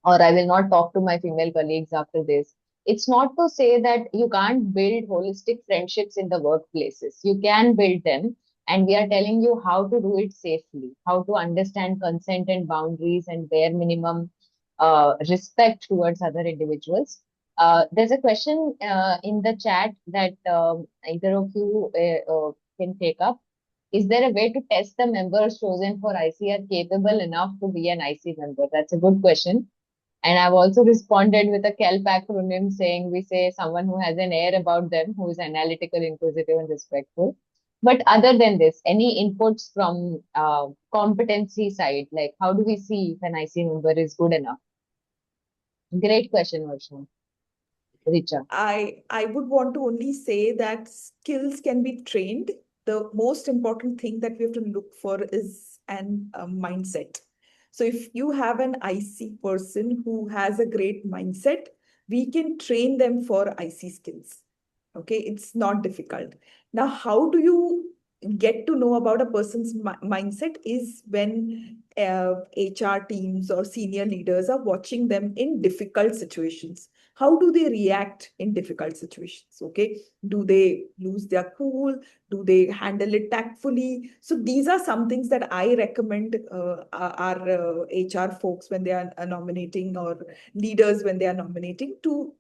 or I will not talk to my female colleagues after this. It's not to say that you can't build holistic friendships in the workplaces. You can build them. And we are telling you how to do it safely, how to understand consent and boundaries and bare minimum respect towards other individuals. There's a question in the chat that either of you can take up. Is there a way to test the members chosen for IC are capable enough to be an IC member? That's a good question. And I've also responded with a Kelp acronym saying we say someone who has an air about them, who is analytical, inquisitive, and respectful. But other than this, any inputs from competency side, like how do we see if an IC member is good enough? Great question, Varsha. Richa. I would want to only say that skills can be trained. The most important thing that we have to look for is an mindset. So if you have an IC person who has a great mindset, we can train them for IC skills. Okay, it's not difficult. Now, how do you get to know about a person's mindset is when HR teams or senior leaders are watching them in difficult situations. How do they react in difficult situations? Okay, do they lose their cool? Do they handle it tactfully? So these are some things that I recommend our HR folks when they are nominating, or leaders when they are nominating, to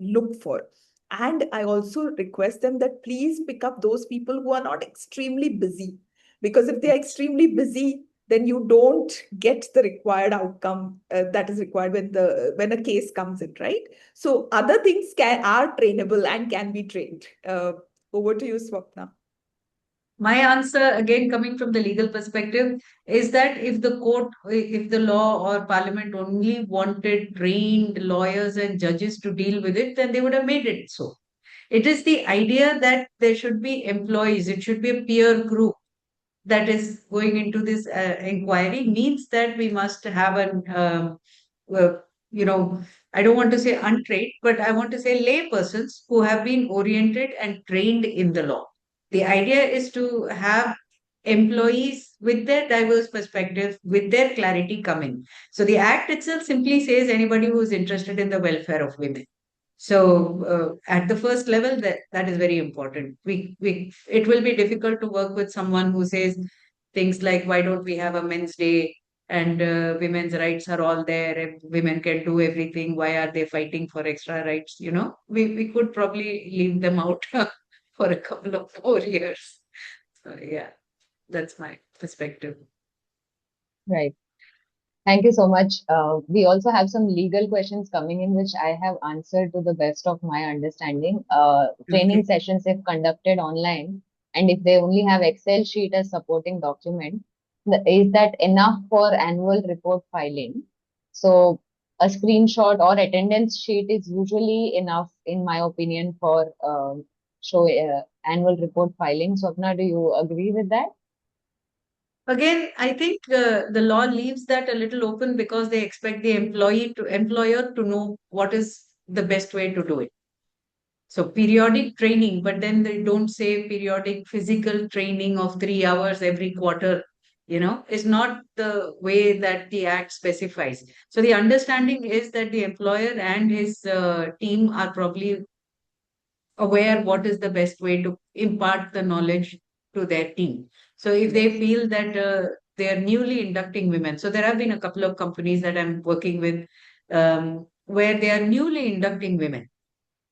look for. And I also request them that please pick up those people who are not extremely busy. Because if they are extremely busy, then you don't get the required outcome that is required when a case comes in, right? So other things are trainable and can be trained. Over to you, Swapna. My answer, again, coming from the legal perspective, is that if the law or parliament only wanted trained lawyers and judges to deal with it, then they would have made it so. It is the idea that there should be employees, it should be a peer group that is going into this inquiry, means that we must have uh, you know, I don't want to say untrained, but I want to say lay persons who have been oriented and trained in the law. The idea is to have employees with their diverse perspectives, with their clarity come in. So the act itself simply says anybody who is interested in the welfare of women. So at the first level, that is very important. It will be difficult to work with someone who says things like, "Why don't we have a men's day?" and women's rights are all there, and women can do everything. Why are they fighting for extra rights? We could probably leave them out for a couple of more years. So yeah, that's my perspective. Right. Thank you so much. We also have some legal questions coming in, which I have answered to the best of my understanding. Okay. Training sessions, if conducted online, and if they only have Excel sheet as supporting document, is that enough for annual report filing? So, a screenshot or attendance sheet is usually enough, in my opinion, for show annual report filing. Swapna, do you agree with that? Again, I think the law leaves that a little open because they expect the employer to know what is the best way to do it. So periodic training, but then they don't say periodic physical training of 3 hours every quarter, is not the way that the act specifies. So the understanding is that the employer and his team are probably aware what is the best way to impart the knowledge to their team. So if they Yes. feel that they are newly inducting women, so there have been a couple of companies that I'm working with where they are newly inducting women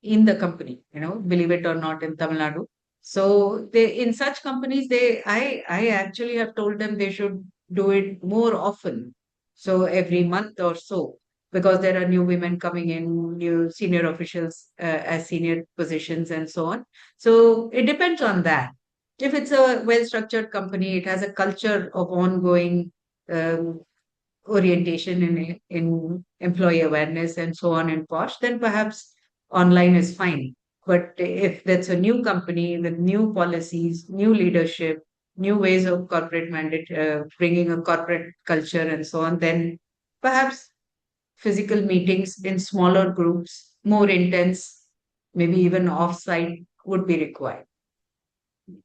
in the company, believe it or not, in Tamil Nadu. So they in such companies, I actually have told them they should do it more often. So every month or so, because there are new women coming in, new senior officials as senior positions and so on. So it depends on that. If it's a well-structured company, it has a culture of ongoing um, orientation in employee awareness and so on in POSH, then perhaps online is fine. But if that's a new company with new policies, new leadership, new ways of corporate mandate, bringing a corporate culture and so on, then perhaps physical meetings in smaller groups, more intense, maybe even off-site would be required.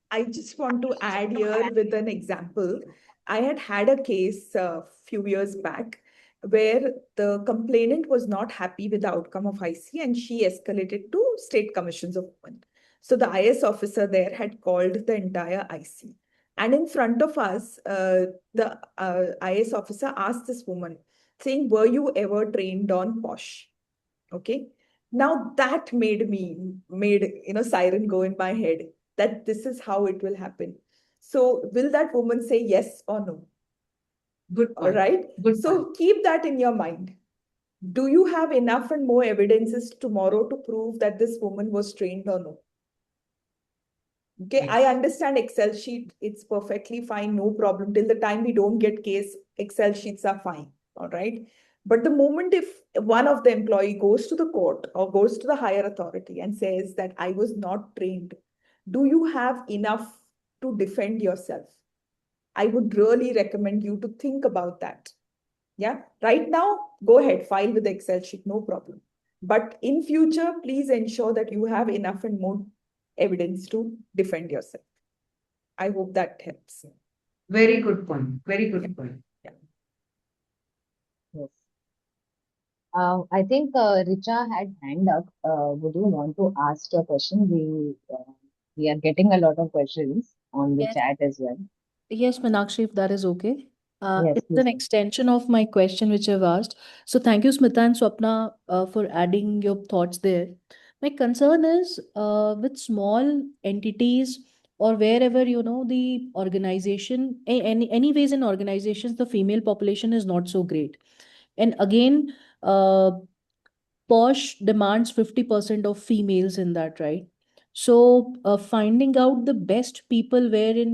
I just want to add here with an example. I had a case a few years back where the complainant was not happy with the outcome of IC and she escalated to state commissions of women. So the IS officer there had called the entire IC. And in front of us, the IS officer asked this woman, saying, "Were you ever trained on POSH?" Okay. Now that made siren go in my head that this is how it will happen. So will that woman say yes or no? Good All point. right. Good point. So keep that in your mind. Do you have enough and more evidences tomorrow to prove that this woman was trained or no? Okay, I Yes. understand Excel sheet. It's perfectly fine, no problem. Till the time we don't get case, Excel sheets are fine. All right. But the moment if one of the employee goes to the court or goes to the higher authority and says that I was not trained, do you have enough to defend yourself? I would really recommend you to think about that. Yeah. Right now, go ahead, file with the Excel sheet, no problem. But in future, please ensure that you have enough and more evidence to defend yourself. I hope that helps. Very good point. Very Yeah. good point. Yeah. Yes. I think Richa had hand up. Would you want to ask your question? We are getting a lot of questions on the Yes, chat as well. yes, Meenakshi, if that is okay. Yes, It's please. an extension of my question which I've asked. So thank you, Smita and Swapna, for adding your thoughts there. My concern is with small entities or wherever the organization, anyways in organizations, the female population is not so great. And again, uh, Posh demands 50% of females in that, right? So, finding out the best people wherein,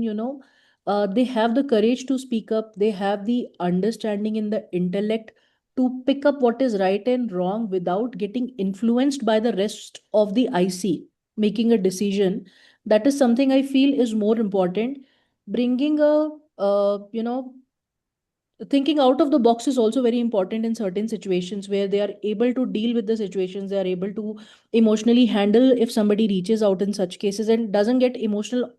they have the courage to speak up, they have the understanding and the intellect to pick up what is right and wrong without getting influenced by the rest of the IC, making a decision. That is something I feel is more important. Bringing thinking out of the box is also very important in certain situations where they are able to deal with the situations, they are able to emotionally handle if somebody reaches out in such cases and doesn't get emotional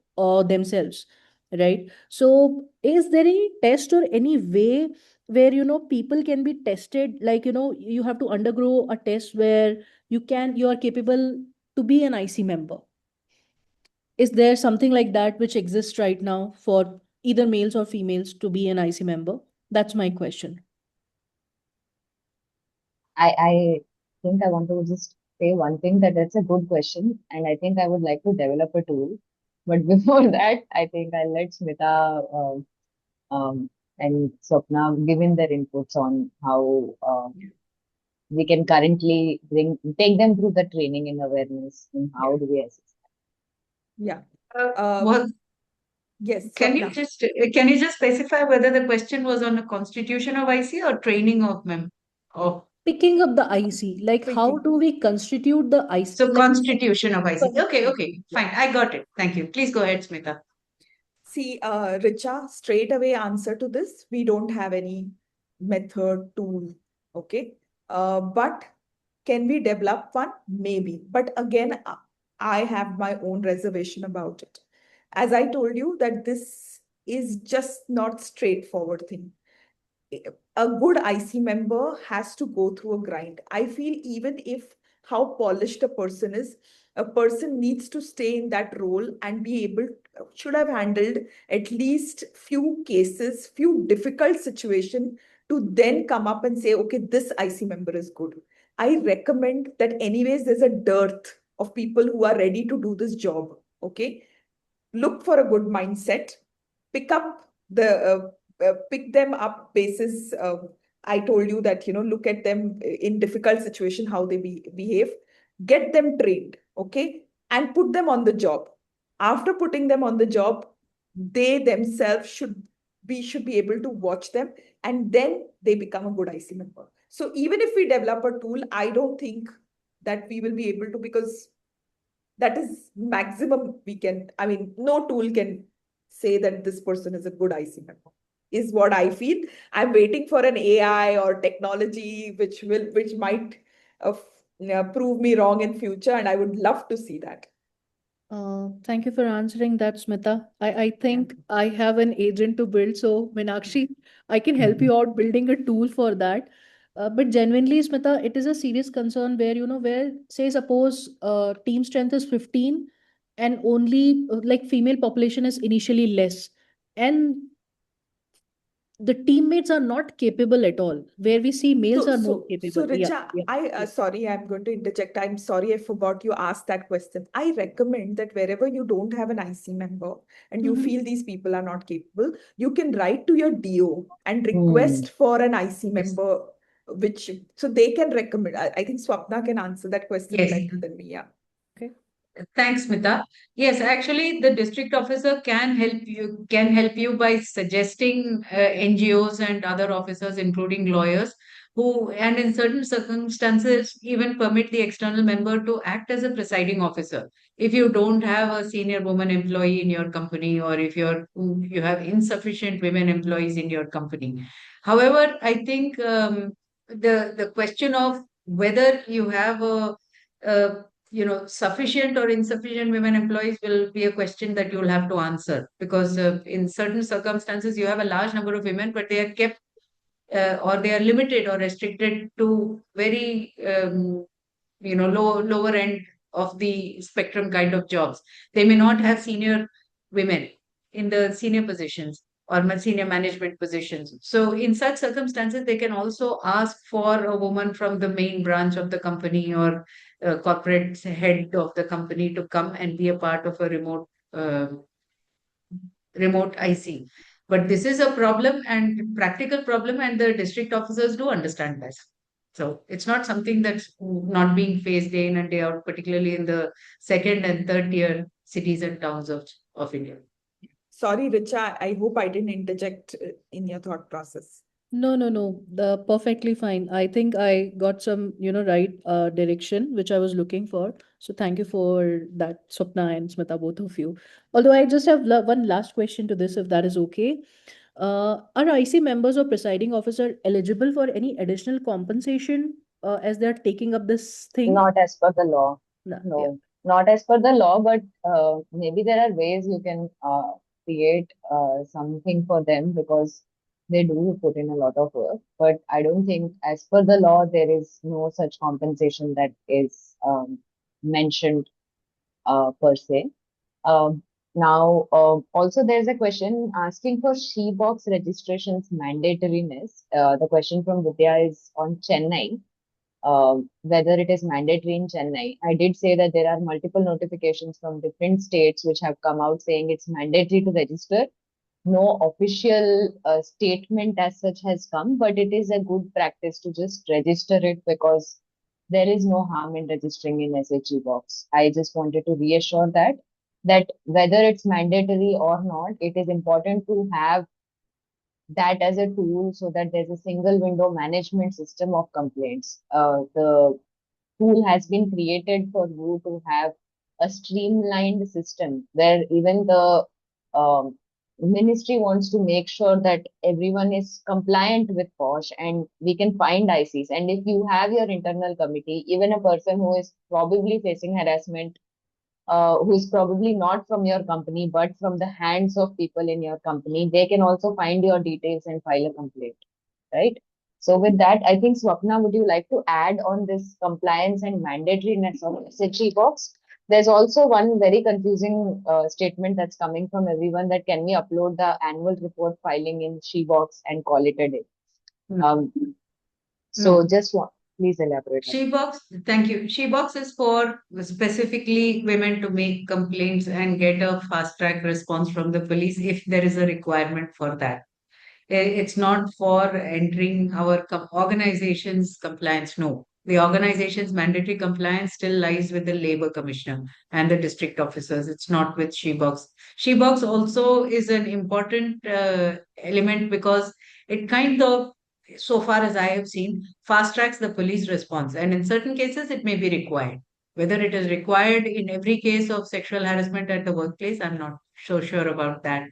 themselves, right? So is there any test or any way where people can be tested, like you have to undergo a test where you are capable to be an IC member? Is there something like that which exists right now for either males or females to be an IC member? That's my question. I think I want to just say one thing, that that's a good question, and I think I would like to develop a tool. But before that, I think I'll let Smita and Swapna give in their inputs on how we can currently take them through the training and awareness, and Yeah. how do we assist. Yeah. Was Yes, Can you Swapna. just specify whether the question was on a constitution of IC or training of mem of Picking up the IC, like how Thinking. do we constitute the IC? so Like, constitution of IC. Okay, okay, Yeah. fine. I got it. Thank you. Please go ahead, Smita. See, Richa, straight away answer to this, we don't have any method, tool, okay? But can we develop one? Maybe. But again, I have my own reservation about it. As I told you, that this is just not straightforward thing. A good IC member has to go through a grind. I feel even if how polished a person needs to stay in that role and be able, should have handled at least few cases, few difficult situation to then come up and say, okay, this IC member is good. I recommend that anyways, there's a dearth of people who are ready to do this job. Okay. Look for a good mindset, pick up pick them up basis. I told you that, look at them in difficult situation, how they behave, get them trained, okay, and put them on the job. After putting them on the job, they themselves should be able to watch them, and then they become a good IC member. So even if we develop a tool, I don't think that we will be able to, because that is maximum we can. I mean, no tool can say that this person is a good IC member, is what I feel. I'm waiting for an AI or technology which might prove me wrong in future, and I would love to see that. Thank you for answering that, Smita. I Yeah. think I have an agent to build. So, Meenakshi, I can help you out building a tool for that. But genuinely, Smita, it is a serious concern where, where, say, suppose team strength is 15 and only like female population is initially less. And the teammates are not capable at all, where we see males So, are more so capable. Yeah, Richa, yeah, I yeah. sorry, I'm going to interject. I'm sorry, I forgot you asked that question. I recommend that wherever you don't have an IC member and you Mhm. feel these people are not capable, you can write to your DO and Hmm. request for an IC Yes. member, which so they can recommend. I think Swapna can answer that question Yes. better than me. Yeah. Okay. Thanks, Smita. Yes, actually, the district officer can help you by suggesting NGOs and other officers, including lawyers, who, and in certain circumstances, even permit the external member to act as a presiding officer. If you don't have a senior woman employee in your company, or if you have insufficient women employees in your company. However, I think the question of whether you have sufficient or insufficient women employees will be a question that you'll have to answer, because in certain circumstances you have a large number of women, but they are kept or they are limited or restricted to very lower end of the spectrum kind of jobs. They may not have senior women in the senior positions or senior management positions. So in such circumstances, they can also ask for a woman from the main branch of the company or corporate head of the company to come and be a part of a remote IC. But this is a problem and practical problem, and the district officers do understand this. So it's not something that's not being faced day in and day out, particularly in the second and third tier cities and towns of India. Sorry, Richa. I hope I didn't interject in your thought process. No, no, no. The perfectly fine. I think I got some, right direction which I was looking for. So thank you for that, Swapna and Smita, both of you. Although I just have one last question to this, if that is okay. Are IC members or presiding officer eligible for any additional compensation as they're taking up this thing? Not as per the law. No, yeah. No, not as per the law, but maybe there are ways you can create something for them, because they do put in a lot of work. But I don't think, as per the law, there is no such compensation that is mentioned per se. Um, Now, also there's a question asking for she-box registration's mandatoriness. The question from Vidya is on Chennai, whether it is mandatory in Chennai. I did say that there are multiple notifications from different states which have come out saying it's mandatory to register. No official statement as such has come, but it is a good practice to just register it because there is no harm in registering in SHE box. I just wanted to reassure that whether it's mandatory or not, it is important to have that as a tool so that there's a single window management system of complaints. The tool has been created for you to have a streamlined system where even the um, ministry wants to make sure that everyone is compliant with POSH and we can find ICs. And if you have your internal committee, even a person who is probably facing harassment, who is probably not from your company, but from the hands of people in your company, they can also find your details and file a complaint, right? So with that, I think Swapna, would you like to add on this compliance and mandatoriness of SHE box? There's also one very confusing statement that's coming from everyone that can we upload the annual report filing in SHE-Box and call it a day? Um, so No. just want, please elaborate on She box, thank you. She box is for specifically women to make complaints and get a fast track response from the police if there is a requirement for that. It's not for entering our organization's compliance. No, the organization's mandatory compliance still lies with the labor commissioner and the district officers. It's not with SheBox. SheBox also is an important element because it kind of, so far as I have seen, fast tracks the police response. And in certain cases, it may be required. Whether it is required in every case of sexual harassment at the workplace, I'm not so sure about that.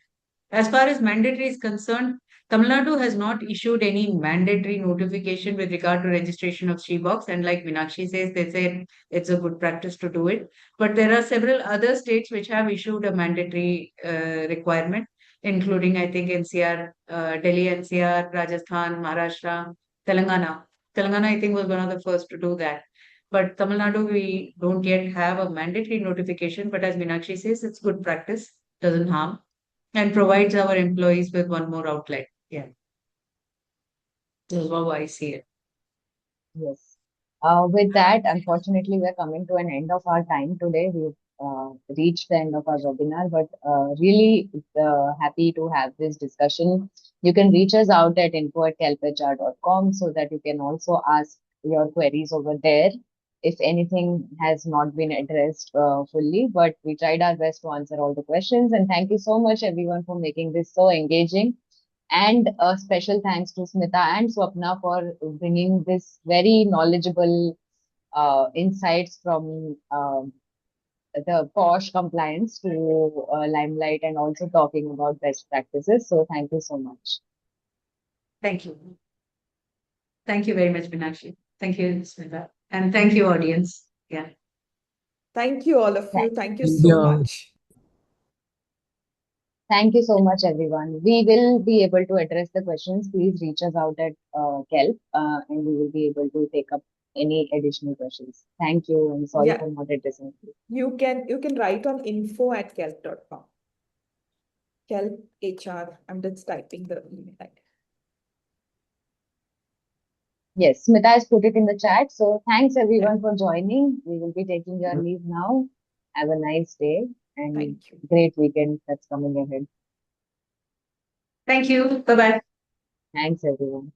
As far as mandatory is concerned, Tamil Nadu has not issued any mandatory notification with regard to registration of SheBox. And like Meenakshi says, they say it's a good practice to do it. But there are several other states which have issued a mandatory requirement, including, I think, NCR, Delhi NCR, Rajasthan, Maharashtra, Telangana. Telangana, I think, was one of the first to do that. But Tamil Nadu, we don't yet have a mandatory notification. But as Meenakshi says, it's good practice, doesn't harm and provides our employees with one more outlet. Yeah, this is how I see it. Yes. With that, unfortunately, we're coming to an end of our time today. We've reached the end of our webinar, but really happy to have this discussion. You can reach us out at info@kelphr.com so that you can also ask your queries over there if anything has not been addressed fully. But we tried our best to answer all the questions. And thank you so much, everyone, for making this so engaging. And a special thanks to Smita and Swapna for bringing this very knowledgeable insights from the POSH compliance to Limelight and also talking about best practices. So thank you so much. Thank you. Thank you very much, Meenakshi. Thank you, Smita. And thank you, audience. Yeah. Thank you, all of you. Thank you so Yeah. much. Thank you so much, everyone. We will be able to address the questions. Please reach us out at Kelp and we will be able to take up any additional questions. Thank you and sorry Yeah. for not addressing you. You can write on info@kelp.com. Kelp HR. I'm just typing the email ID. Yes, Smita has put it in the chat. So thanks everyone for joining. We will be taking your leave now. Have a nice day and Thank you. great weekend that's coming ahead. Thank you. Bye bye. Thanks everyone.